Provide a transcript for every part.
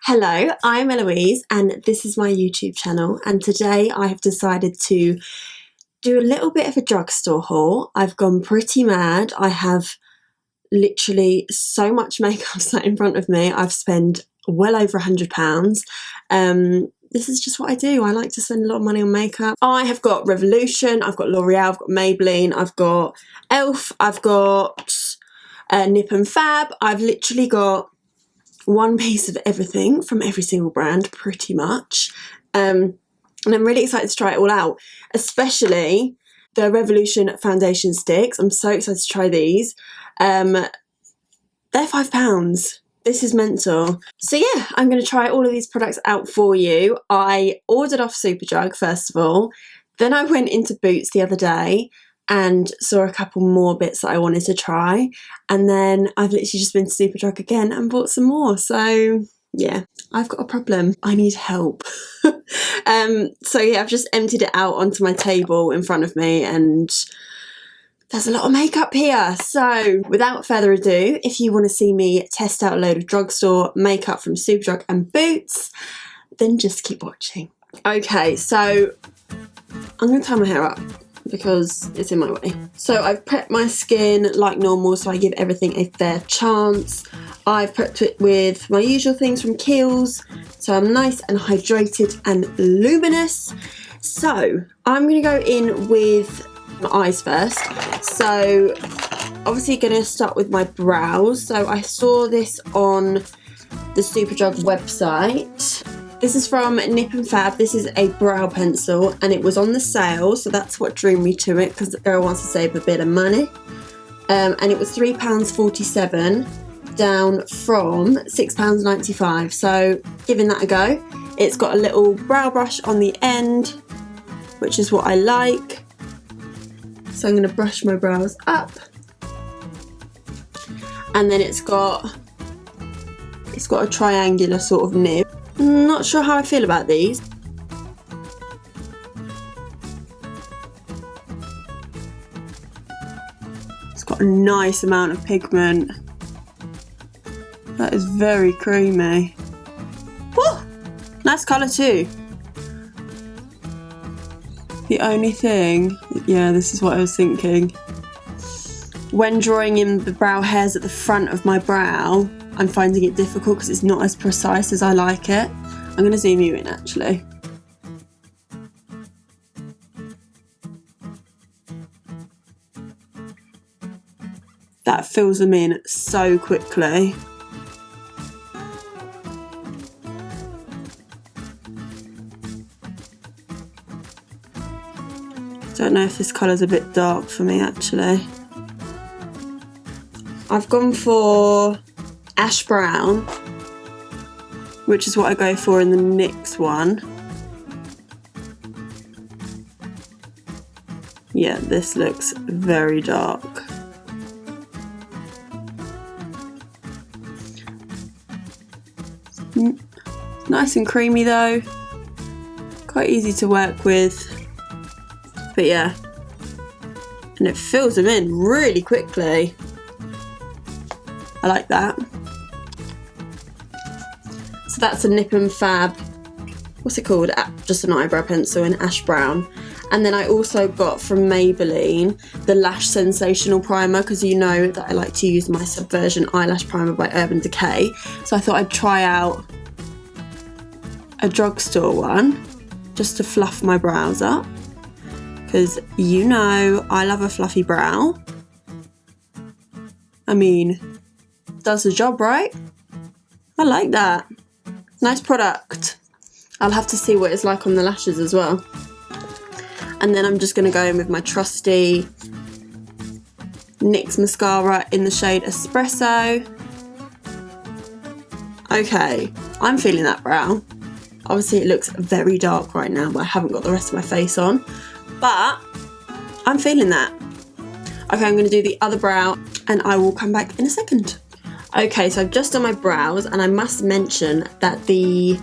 Hello, I'm Eloise and this is my YouTube channel, and today I have decided to do a little bit of a drugstore haul. I've gone pretty mad. I have literally so much makeup sat in front of me. I've spent well over £100. This is just what I do. I like to spend a lot of money on makeup. I have got Revolution, I've got L'Oreal, I've got Maybelline, I've got Elf, I've got Nip and Fab. I've literally got one piece of everything from every single brand, pretty much. And I'm really excited to try it all out, especially the Revolution foundation sticks. I'm so excited to try these. They're £5. This is mental. So yeah, I'm going to try all of these products out for you. I ordered off Superdrug first of all, then I went into Boots the other day and saw a couple more bits that I wanted to try, and then I've literally just been to Superdrug again and bought some more. So yeah, I've got a problem. I need help. So yeah, I've just emptied it out onto my table in front of me, and there's a lot of makeup here. So without further ado, if you want to see me test out a load of drugstore makeup from Superdrug and Boots, then just keep watching. Okay, so I'm going to tie my hair up because it's in my way. So I've prepped my skin like normal, so I give everything a fair chance. I've prepped it with my usual things from Kiehl's, so I'm nice and hydrated and luminous. So I'm going to go in with my eyes first. So obviously going to start with my brows. So I saw this on the Superdrug website. This is from Nip and Fab. This is a brow pencil and it was on the sale, so that's what drew me to it, because the girl wants to save a bit of money. And it was £3.47 down from £6.95, so giving that a go. It's got a little brow brush on the end, which is what I like. So I'm going to brush my brows up. And then it's got a triangular sort of nib. Not sure how I feel about these. It's got a nice amount of pigment. That is very creamy. Woo! Nice colour too. The only thing, yeah, this is what I was thinking. When drawing in the brow hairs at the front of my brow, I'm finding it difficult because it's not as precise as I like it. I'm going to zoom you in actually. That fills them in so quickly. Don't know if this colour's a bit dark for me actually. I've gone for ash brown, which is what I go for in the NYX one. Yeah, this looks very dark. Nice and creamy though. Quite easy to work with. But yeah. And it fills them in really quickly. I like that. So that's a Nip and Fab, what's it called? Just an eyebrow pencil in ash brown. And then I also got from Maybelline the Lash Sensational Primer, because you know that I like to use my Subversion Eyelash Primer by Urban Decay. So I thought I'd try out a drugstore one just to fluff my brows up, because you know I love a fluffy brow. I mean, does the job, right? I like that. Nice product. I'll have to see what it's like on the lashes as well. And then I'm just going to go in with my trusty NYX mascara in the shade Espresso. Okay, I'm feeling that brow. Obviously it looks very dark right now, but I haven't got the rest of my face on. But I'm feeling that. Okay, I'm going to do the other brow and I will come back in a second. Okay, so I've just done my brows, and I must mention that the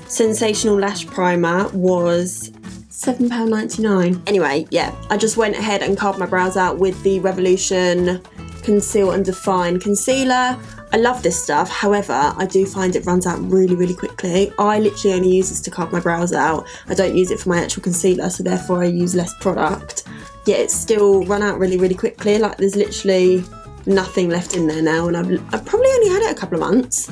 Sensational Lash Primer was £7.99. Anyway, yeah, I just went ahead and carved my brows out with the Revolution Conceal and Define Concealer. I love this stuff, however, I do find it runs out really, really quickly. I literally only use this to carve my brows out. I don't use it for my actual concealer, so therefore I use less product. Yet it's still run out really, really quickly. Like, there's literally nothing left in there now, and I've probably only had it a couple of months.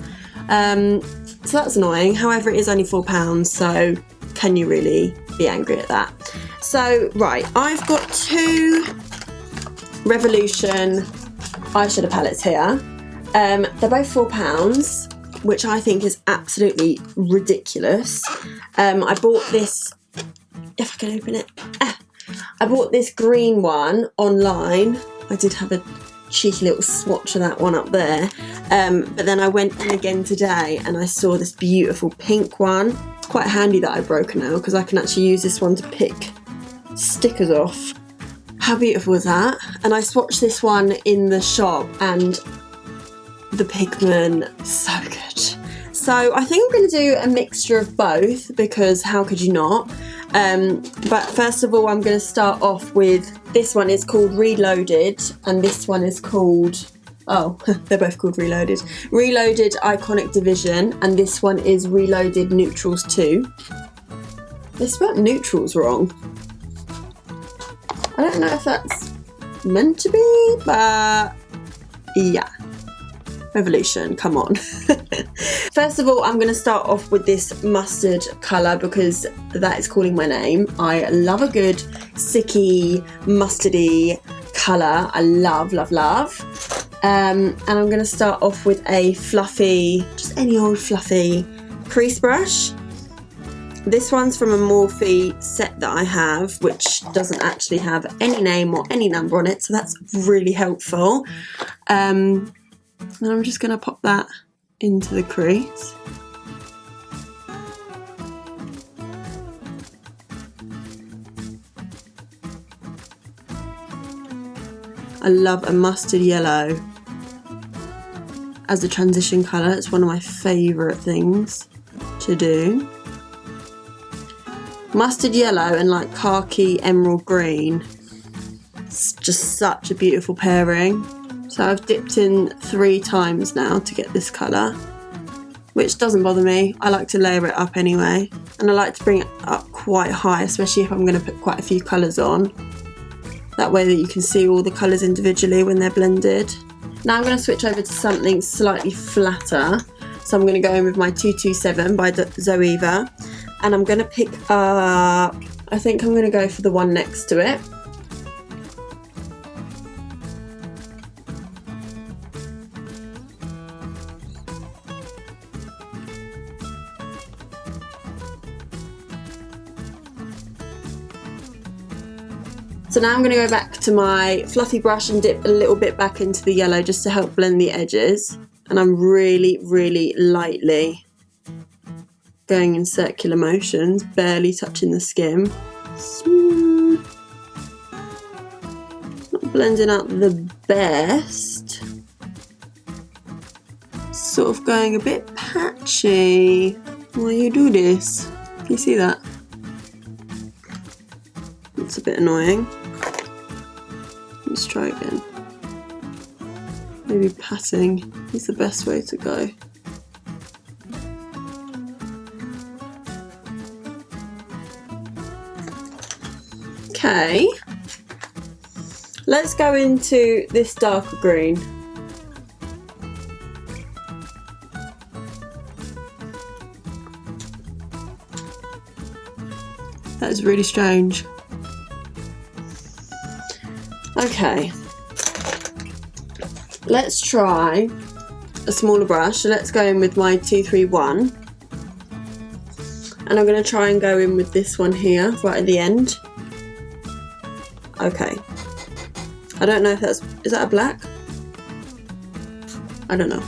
So that's annoying. However, it is only £4, so can you really be angry at that? So, right, I've got 2 Revolution eyeshadow palettes here. They're both £4, which I think is absolutely ridiculous. I bought this, if I can open it, I bought this green one online. I did have a cheeky little swatch of that one up there, but then I went in again today and I saw this beautiful pink one. It's quite handy that I've broken now because I can actually use this one to pick stickers off. How beautiful is that? And I swatched this one in the shop and the pigment, so good. So I think I'm going to do a mixture of both because how could you not? But first of all, I'm going to start off with, this one is called Reloaded and this one is called, oh, they're both called Reloaded. Reloaded Iconic Division, and this one is Reloaded Neutrals 2. They spelled neutrals wrong. I don't know if that's meant to be, but yeah. Revolution, come on. First of all, I'm going to start off with this mustard colour because that is calling my name. I love a good sicky, mustardy colour. I love, love, love. And I'm going to start off with a fluffy, just any old fluffy crease brush. This one's from a Morphe set that I have, which doesn't actually have any name or any number on it, so that's really helpful. And I'm just going to pop that into the crease. I love a mustard yellow as a transition colour. It's one of my favourite things to do. Mustard yellow and like khaki emerald green. It's just such a beautiful pairing. So I've dipped in 3 times now to get this colour, which doesn't bother me. I like to layer it up anyway, and I like to bring it up quite high, especially if I'm going to put quite a few colours on. That way that you can see all the colours individually when they're blended. Now I'm going to switch over to something slightly flatter. So I'm going to go in with my 227 by Zoeva, and I'm going to pick up, I think I'm going to go for the one next to it. So now I'm going to go back to my fluffy brush and dip a little bit back into the yellow just to help blend the edges. And I'm really, really lightly going in circular motions, barely touching the skin. Not blending out the best. Sort of going a bit patchy while you do this. Can you see that? It's a bit annoying. Let's try again. Maybe patting is the best way to go. Okay. Let's go into this darker green. That is really strange. Okay, let's try a smaller brush. So let's go in with my 231, and I'm going to try and go in with this one here right at the end. Okay, I don't know if that's, is that a black? I don't know.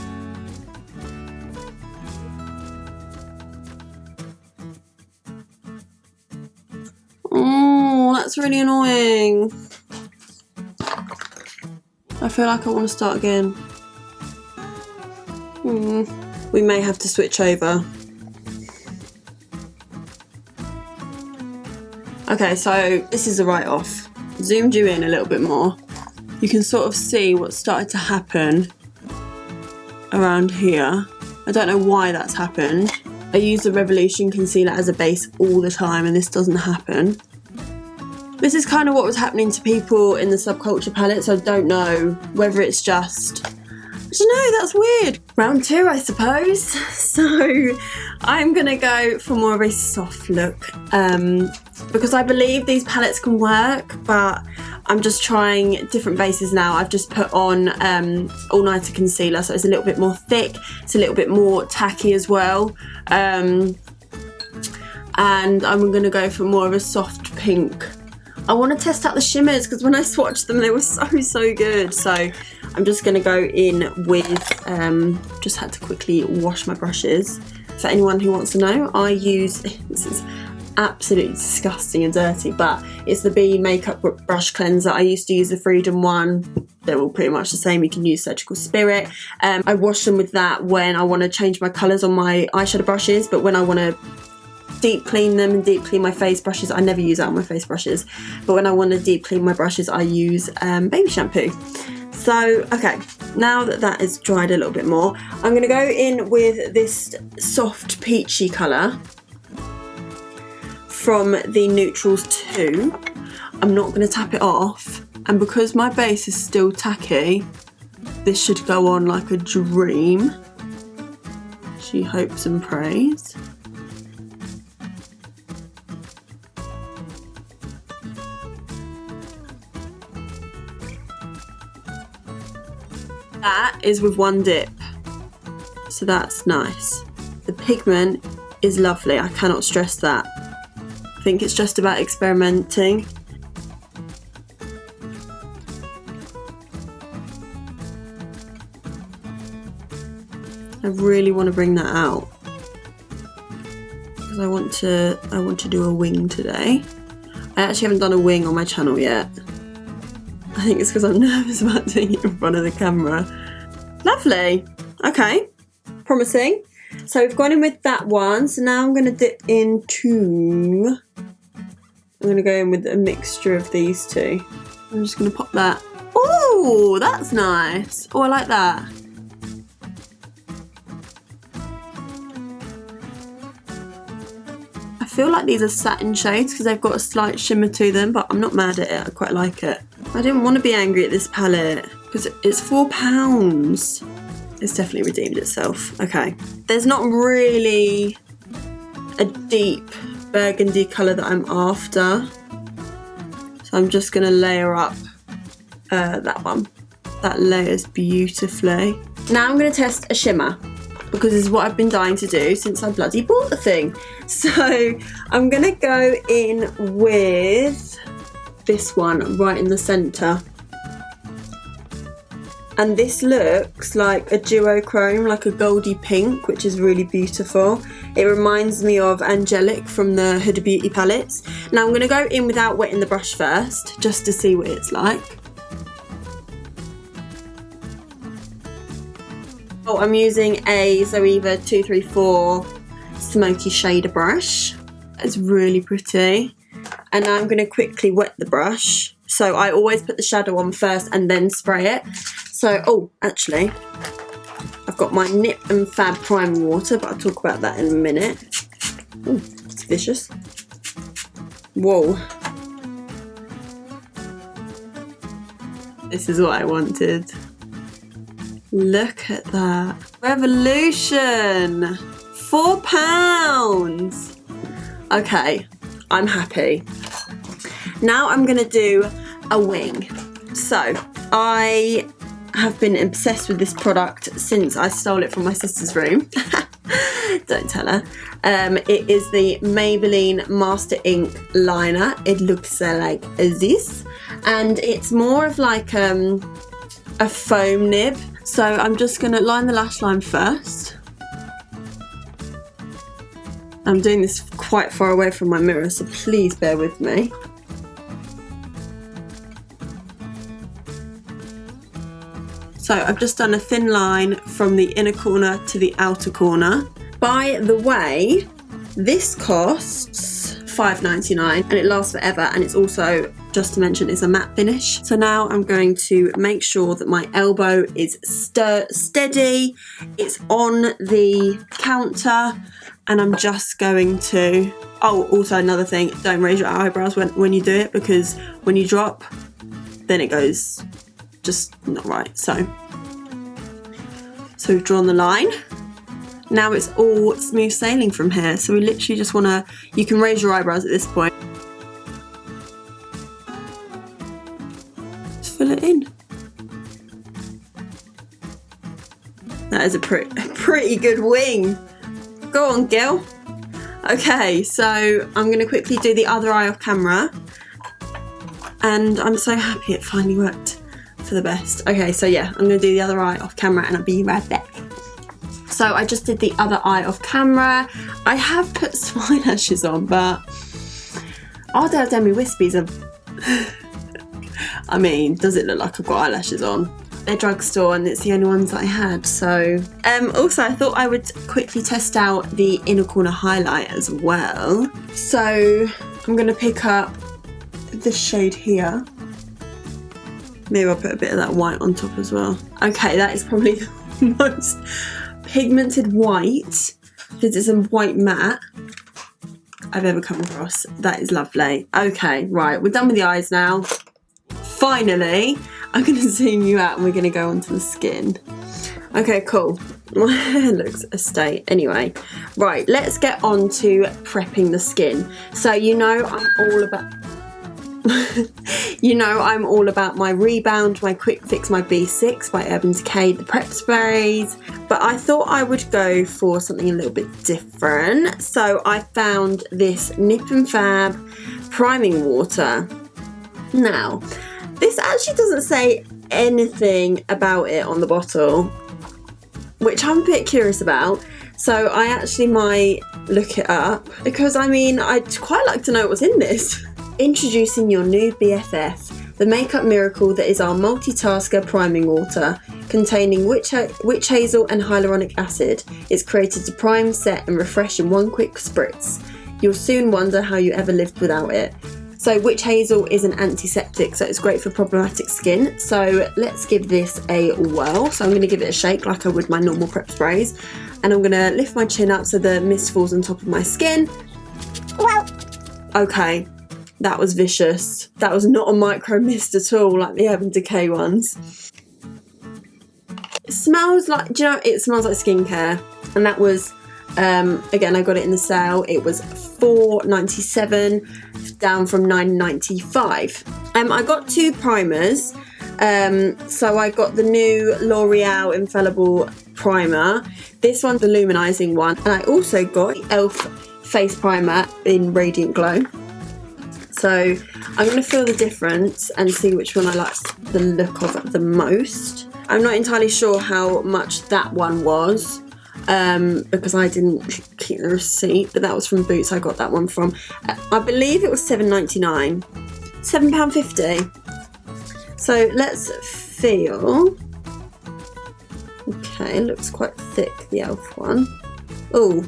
Oh, that's really annoying. I feel like I want to start again. We may have to switch over. Okay, so this is a write-off. Zoomed you in a little bit more. You can sort of see what started to happen around here. I don't know why that's happened. I use the Revolution concealer as a base all the time and this doesn't happen. This is kind of what was happening to people in the Subculture palette, so I don't know whether it's just... I don't know, that's weird. Round 2, I suppose. So I'm gonna go for more of a soft look because I believe these palettes can work, but I'm just trying different bases now. I've just put on All Nighter concealer, so it's a little bit more thick, it's a little bit more tacky as well. And I'm gonna go for more of a soft pink. I want to test out the shimmers because when I swatched them they were so good. So I'm just going to go in with, just had to quickly wash my brushes. For anyone who wants to know, I use, this is absolutely disgusting and dirty, but it's the B Makeup Brush Cleanser. I used to use the Freedom one. They're all pretty much the same. You can use Surgical Spirit. I wash them with that when I want to change my colours on my eyeshadow brushes, but when I want to deep clean them and deep clean my face brushes, I never use that on my face brushes, but when I want to deep clean my brushes I use baby shampoo. So okay, now that that is dried a little bit more, I'm going to go in with this soft peachy colour from the Neutrals 2. I'm not going to tap it off, and because my base is still tacky, this should go on like a dream. She hopes and prays. That is with one dip, so that's nice. The pigment is lovely, I cannot stress that. I think it's just about experimenting. I really want to bring that out because I want to do a wing today. I actually haven't done a wing on my channel yet. I think it's because I'm nervous about doing it in front of the camera. Lovely. Okay. Promising. So we've gone in with that one. So now I'm going to dip into... I'm going to go in with a mixture of these two. I'm just going to pop that. Oh, that's nice. Oh, I like that. I feel like these are satin shades because they've got a slight shimmer to them, but I'm not mad at it. I quite like it. I didn't want to be angry at this palette because it's £4. It's definitely redeemed itself. Okay. There's not really a deep burgundy colour that I'm after. So I'm just going to layer up that one. That layers beautifully. Now I'm going to test a shimmer because this is what I've been dying to do since I bloody bought the thing. So I'm going to go in with this one right in the centre. And this looks like a duochrome, like a goldy pink, which is really beautiful. It reminds me of Angelic from the Huda Beauty palettes. Now I'm going to go in without wetting the brush first, just to see what it's like. Oh, I'm using a Zoeva 234 Smoky Shader brush. It's really pretty. And now I'm going to quickly wet the brush. So I always put the shadow on first and then spray it. So, oh, actually, I've got my Nip and Fab Primer Water, but I'll talk about that in a minute. Oh, it's vicious. Whoa. This is what I wanted. Look at that. Revolution! £4! Okay, I'm happy. Now I'm going to do a wing. So, I have been obsessed with this product since I stole it from my sister's room. Don't tell her. It is the Maybelline Master Ink Liner. It looks like this. And it's more of like a foam nib. So I'm just going to line the lash line first. I'm doing this quite far away from my mirror, so please bear with me. So I've just done a thin line from the inner corner to the outer corner. By the way, this costs £5.99 and it lasts forever, and it's also just to mention, is a matte finish. So now I'm going to make sure that my elbow is steady, it's on the counter, and I'm just going to, oh, also another thing, don't raise your eyebrows when you do it, because when you drop, then it goes just not right. So we've drawn the line. Now it's all smooth sailing from here. So we literally just want to, you can raise your eyebrows at this point. Just fill it in. That is a pretty good wing. Go on, Gil. Okay, so I'm going to quickly do the other eye off camera. And I'm so happy it finally worked for the best. Okay, so yeah, I'm going to do the other eye off camera and I'll be right back. So I just did the other eye off camera. I have put some eyelashes on, but are there Demi Wispies are... I mean, does it look like I've got eyelashes on? They're Drugstore and it's the only ones that I had. So also I thought I would quickly test out the inner corner highlight as well. So I'm going to pick up this shade here. Maybe I'll put a bit of that white on top as well. Okay, that is probably the most pigmented white, because it's a white matte, I've ever come across. That is lovely. Okay, right, we're done with the eyes now. Finally, I'm going to zoom you out and we're going to go onto the skin. Okay, cool. My hair looks a state. Anyway, right, let's get on to prepping the skin. So you know I'm all about... I'm all about my Rebound, my Quick Fix, my B6 by Urban Decay, the prep sprays, but I thought I would go for something a little bit different. So I found this Nip and Fab priming water. Now, this actually doesn't say anything about it on the bottle, which I'm a bit curious about. So I actually might look it up, because I mean, I'd quite like to know what's in this. Introducing your new BFF, the makeup miracle that is our multitasker priming water, containing witch hazel and hyaluronic acid. It's created to prime, set and refresh in one quick spritz. You'll soon wonder how you ever lived without it. So witch hazel is an antiseptic, so it's great for problematic skin. So let's give this a whirl. So I'm going to give it a shake like I would my normal prep sprays. And I'm going to lift my chin up so the mist falls on top of my skin. Wow. Okay. That was vicious. That was not a micro mist at all, like the Urban Decay ones. It smells like, do you know, it smells like skincare. And that was, again, I got it in the sale. It was $4.97, down from $9.95. I got two primers. So I got the new L'Oreal Infallible Primer. This one's the luminizing one. And I also got the e.l.f. face primer in Radiant Glow. So I'm going to feel the difference and see which one I like the look of the most. I'm not entirely sure how much that one was, because I didn't keep the receipt, but that was from Boots I got that one from. I believe it was $7.99. £7.50. So let's feel. Okay, it looks quite thick, the e.l.f. one. Oh,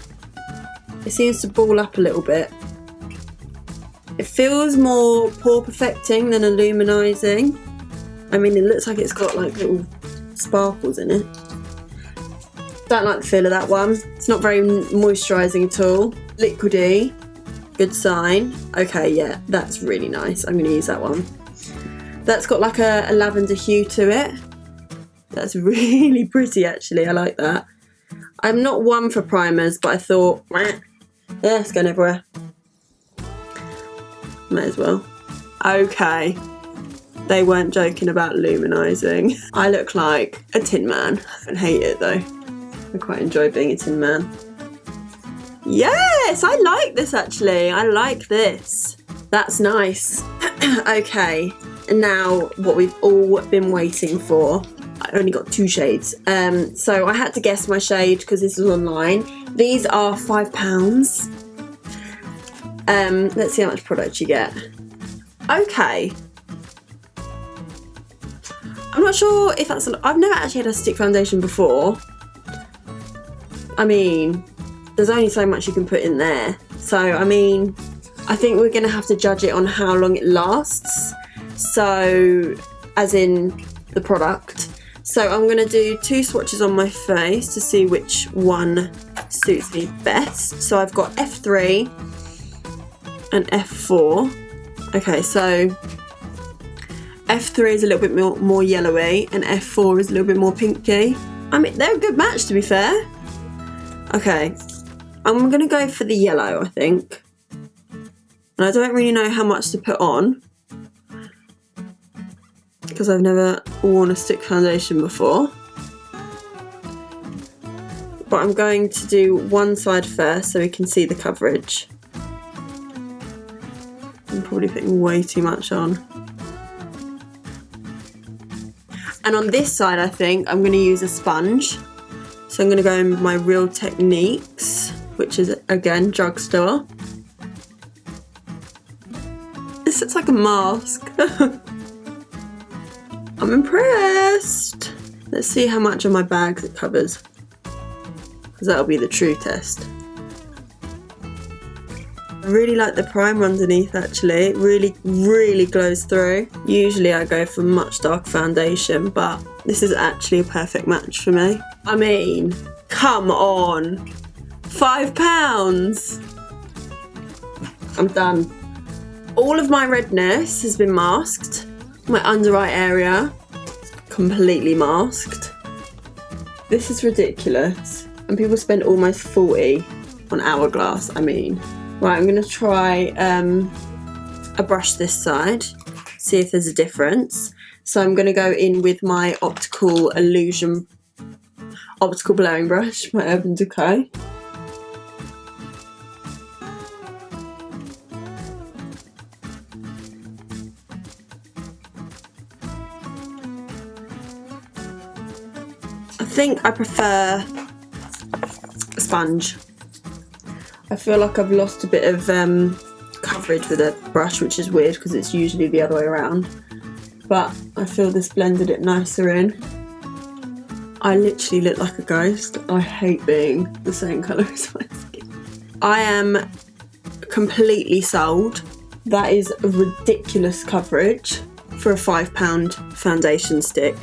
it seems to ball up a little bit. It feels more pore perfecting than illuminizing. I mean, it looks like it's got like little sparkles in it. Don't like the feel of that one. It's not very moisturizing at all. Liquidy, good sign. Okay, yeah, that's really nice. I'm going to use that one. That's got like a lavender hue to it. That's really pretty, actually. I like that. I'm not one for primers, but I thought, yeah, it's going everywhere. Might as well. Okay. They weren't joking about luminizing. I look like a Tin Man. I hate it though. I quite enjoy being a Tin Man. Yes, I like this actually. I like this. That's nice. Okay, and now what we've all been waiting for. I only got two shades. So I had to guess my shade because this was online. These are £5. Let's see how much product you get. Okay. I'm not sure if that's... I've never actually had a stick foundation before. I mean, there's only so much you can put in there. So, I mean, I think we're going to have to judge it on how long it lasts. So, as in the product. So I'm going to do 2 swatches on my face to see which one suits me best. So I've got F3 and F4. Okay, so F3 is a little bit more yellowy and F4 is a little bit more pinky. I mean, they're a good match, to be fair. Okay, I'm going to go for the yellow, I think. And I don't really know how much to put on, because I've never worn a stick foundation before. But I'm going to do one side first so we can see the coverage. I'm probably putting way too much on. And on this side, I think I'm going to use a sponge. So I'm going to go in with my Real Techniques, which is, again, Drugstore. This looks like a mask. I'm impressed. Let's see how much of my bags it covers, because that'll be the true test. I really like the primer underneath, actually. It really glows through. Usually I go for much darker foundation, but this is actually a perfect match for me. I mean, come on. £5. I'm done. All of my redness has been masked. My under eye area, completely masked. This is ridiculous. And people spend almost 40 on Hourglass, I mean. Right, I'm gonna try a brush this side, see if there's a difference. So I'm gonna go in with my optical blowing brush, my Urban Decay. I think I prefer a sponge. I feel like I've lost a bit of coverage with a brush, which is weird because it's usually the other way around. But I feel this blended it nicer in. I literally look like a ghost. I hate being the same colour as my skin. I am completely sold. That is a ridiculous coverage for a £5 foundation stick.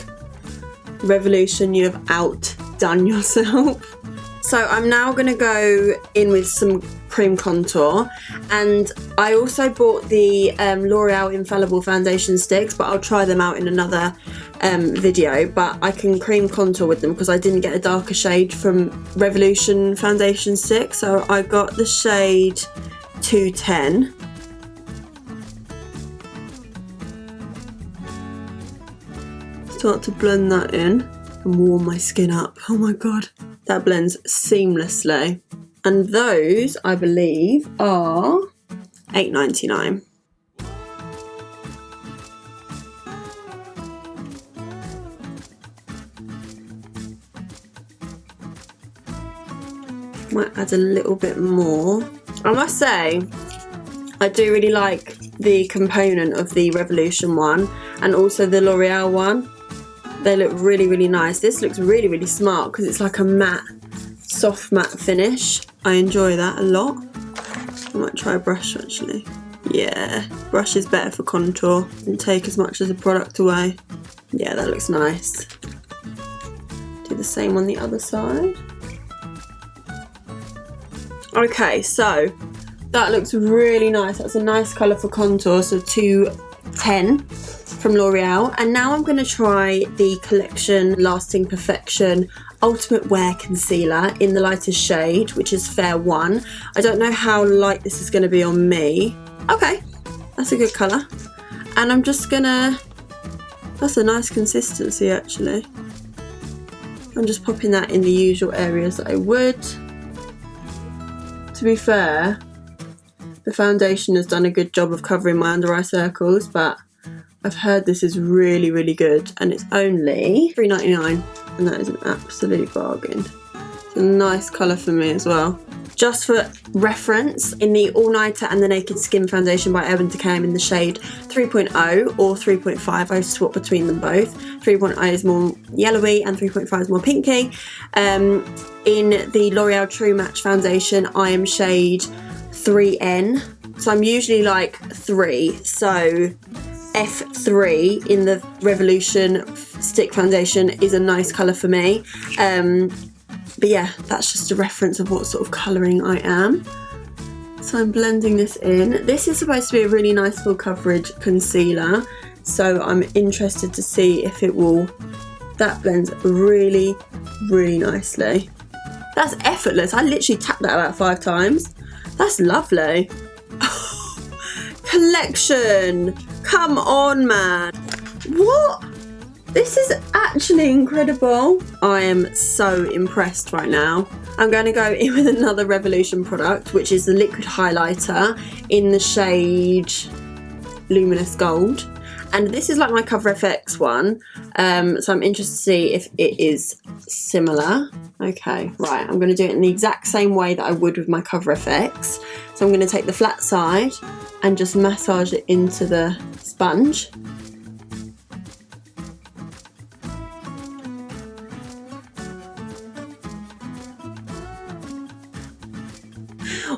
Revolution, you have outdone yourself. So I'm now going to go in with some cream contour, and I also bought the L'Oreal Infallible foundation sticks, but I'll try them out in another video. But I can cream contour with them because I didn't get a darker shade from Revolution foundation stick, so I got the shade 210. Start to blend that in and warm my skin up. Oh my god, that blends seamlessly. And those, I believe, are $8.99. Might add a little bit more. I must say, I do really like the component of the Revolution one and also the L'Oreal one. They look really nice. This looks really smart because it's like a matte, soft matte finish. I enjoy that a lot. I might try a brush actually. Yeah, brush is better for contour. Doesn't take as much as the product away. Yeah, that looks nice. Do the same on the other side. Okay, so that looks really nice. That's a nice colour for contour, so 210 from L'Oreal. And now I'm going to try the Collection Lasting Perfection Ultimate Wear Concealer in the lightest shade, which is Fair 1. I don't know how light this is going to be on me. Okay, that's a good colour. And I'm just gonna, that's a nice consistency actually. I'm just popping that in the usual areas that I would. To be fair, the foundation has done a good job of covering my under eye circles, but I've heard this is really good, and it's only $3.99, and that is an absolute bargain. It's a nice colour for me as well. Just for reference, in the All Nighter and the Naked Skin Foundation by Urban Decay, I'm in the shade 3.0 or 3.5. I swap between them both. 3.0 is more yellowy and 3.5 is more pinky. In the L'Oreal True Match Foundation, I am shade 3N. So I'm usually like 3. So F3 in the Revolution stick foundation is a nice colour for me. But yeah, that's just a reference of what sort of colouring I am. So I'm blending this in. This is supposed to be a really nice full coverage concealer. So I'm interested to see if it will, that blends really, really nicely. That's effortless. I literally tapped that about 5 times. That's lovely. Collection. Come on, man. What? This is actually incredible. I am so impressed right now. I'm going to go in with another Revolution product, which is the liquid highlighter in the shade Luminous Gold. And this is like my Cover FX one. So I'm interested to see if it is similar. Okay, right. I'm going to do it in the exact same way that I would with my Cover FX. So I'm going to take the flat side and just massage it into the sponge.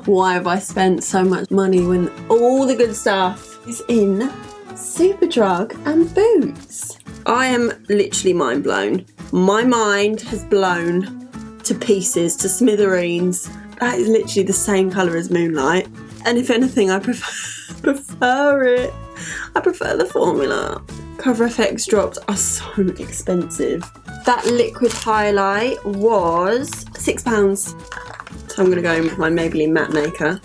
Why have I spent so much money when all the good stuff is in Superdrug and Boots? I am literally mind blown. My mind has blown to pieces, to smithereens. That is literally the same colour as Moonlight. And if anything, I prefer it. I prefer the formula. Cover FX drops are so expensive. That liquid highlight was £6. So I'm going to go in with my Maybelline Matte Maker.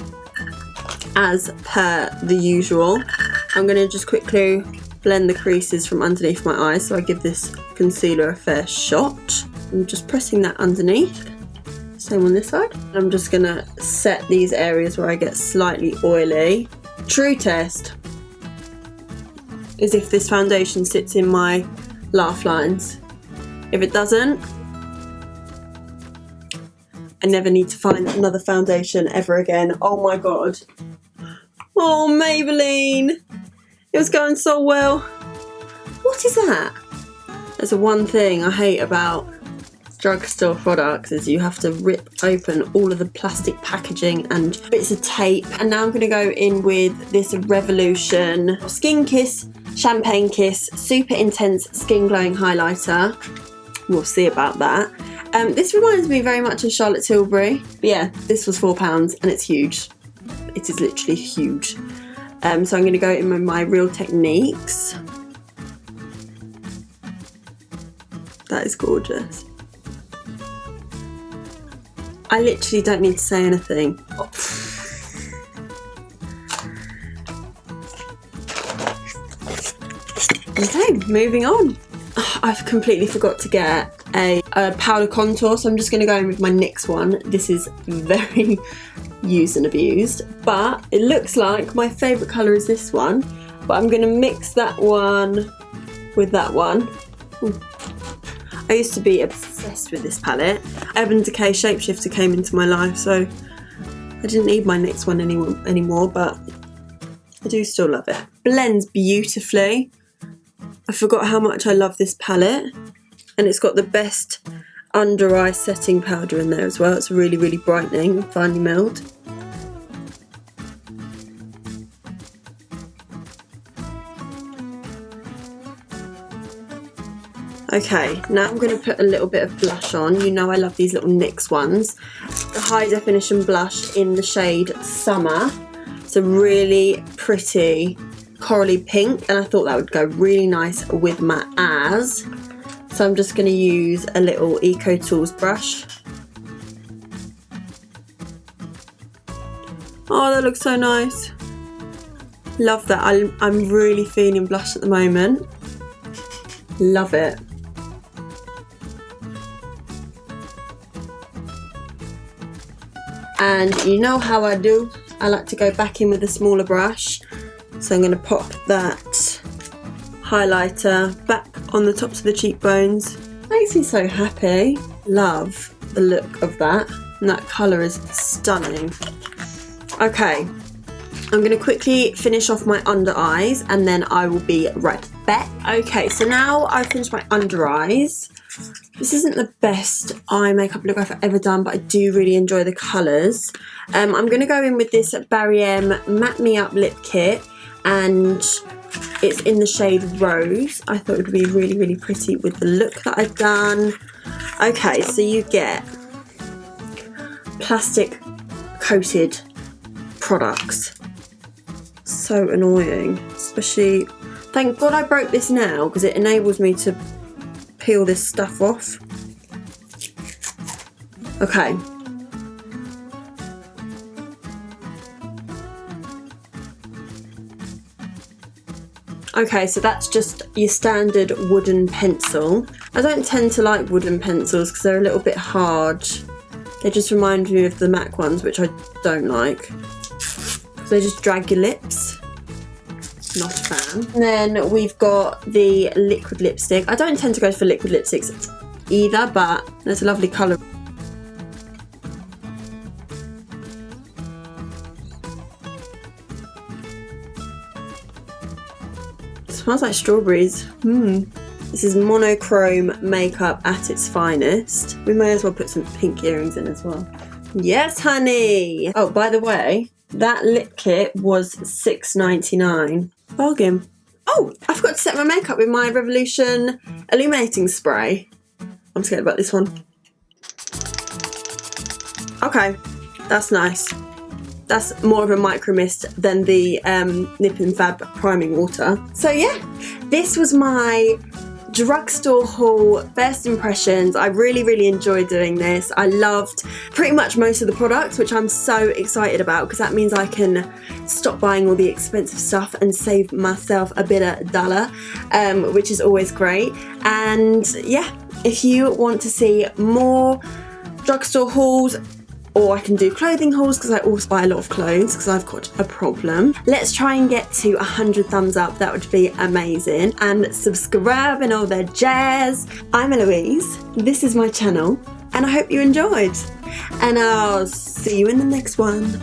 As per the usual, I'm going to just quickly blend the creases from underneath my eyes so I give this concealer a fair shot. I'm just pressing that underneath. Same on this side. I'm just going to set these areas where I get slightly oily. True test is if this foundation sits in my laugh lines. If it doesn't, I never need to find another foundation ever again. Oh my god. Oh, Maybelline. It was going so well. What is that? There's the one thing I hate about drugstore products is you have to rip open all of the plastic packaging and bits of tape. And now I'm going to go in with this Revolution Skin Kiss Champagne Kiss Super Intense Skin Glowing Highlighter. We'll see about that. This reminds me very much of Charlotte Tilbury. But yeah, this was £4 and it's huge. It is literally huge. So I'm going to go in with my Real Techniques. That is gorgeous. I literally don't need to say anything. Oh. Okay, moving on. I've completely forgot to get a powder contour, so I'm just going to go in with my NYX one. This is very used and abused, but it looks like my favourite colour is this one, but I'm going to mix that one with that one. Ooh. I used to be obsessed with this palette. Urban Decay Shapeshifter came into my life, so I didn't need my NYX one anymore, but I do still love it. Blends beautifully. I forgot how much I love this palette, and it's got the best under eye setting powder in there as well. It's really, really brightening, finely milled. Okay, now I'm going to put a little bit of blush on. You know I love these little NYX ones. The high definition blush in the shade Summer. It's a really pretty corally pink, and I thought that would go really nice with my eyes. So I'm just going to use a little Eco Tools brush. Oh, that looks so nice. Love that. I'm really feeling blush at the moment. Love it. And you know how I do. I like to go back in with a smaller brush. So I'm going to pop that highlighter back on the tops of the cheekbones. Makes me so happy. Love the look of that. And that colour is stunning. Okay, I'm going to quickly finish off my under eyes and then I will be right back. Okay, so now I've finished my under eyes. This isn't the best eye makeup look I've ever done, but I do really enjoy the colours. I'm going to go in with this Barry M Matte Me Up Lip Kit, and it's in the shade Rose. I thought it would be really, really pretty with the look that I've done. Okay, so you get plastic coated products. So annoying, especially, thank God I broke this now because it enables me to peel this stuff off. Okay. Okay, so that's just your standard wooden pencil. I don't tend to like wooden pencils because they're a little bit hard. They just remind me of the MAC ones, which I don't like. They just drag your lips. Not a fan. And then we've got the liquid lipstick. I don't tend to go for liquid lipsticks either, but there's a lovely colour. It smells like strawberries. This is monochrome makeup at its finest. We may as well put some pink earrings in as well. Yes, honey! Oh, by the way, that lip kit was $6.99. Bargain. Oh, I forgot to set my makeup with my Revolution illuminating spray. I'm scared about this one. Okay, that's nice. That's more of a micro mist than the Nip and Fab priming water. So yeah, this was my drugstore haul first impressions. I really, really enjoyed doing this. I loved pretty much most of the products, which I'm so excited about because that means I can stop buying all the expensive stuff and save myself a bit of dollar, which is always great. And yeah, if you want to see more drugstore hauls, or I can do clothing hauls because I also buy a lot of clothes because I've got a problem. Let's try and get to 100 thumbs up. That would be amazing. And subscribe and all that jazz. I'm Eloise. This is my channel and I hope you enjoyed. And I'll see you in the next one.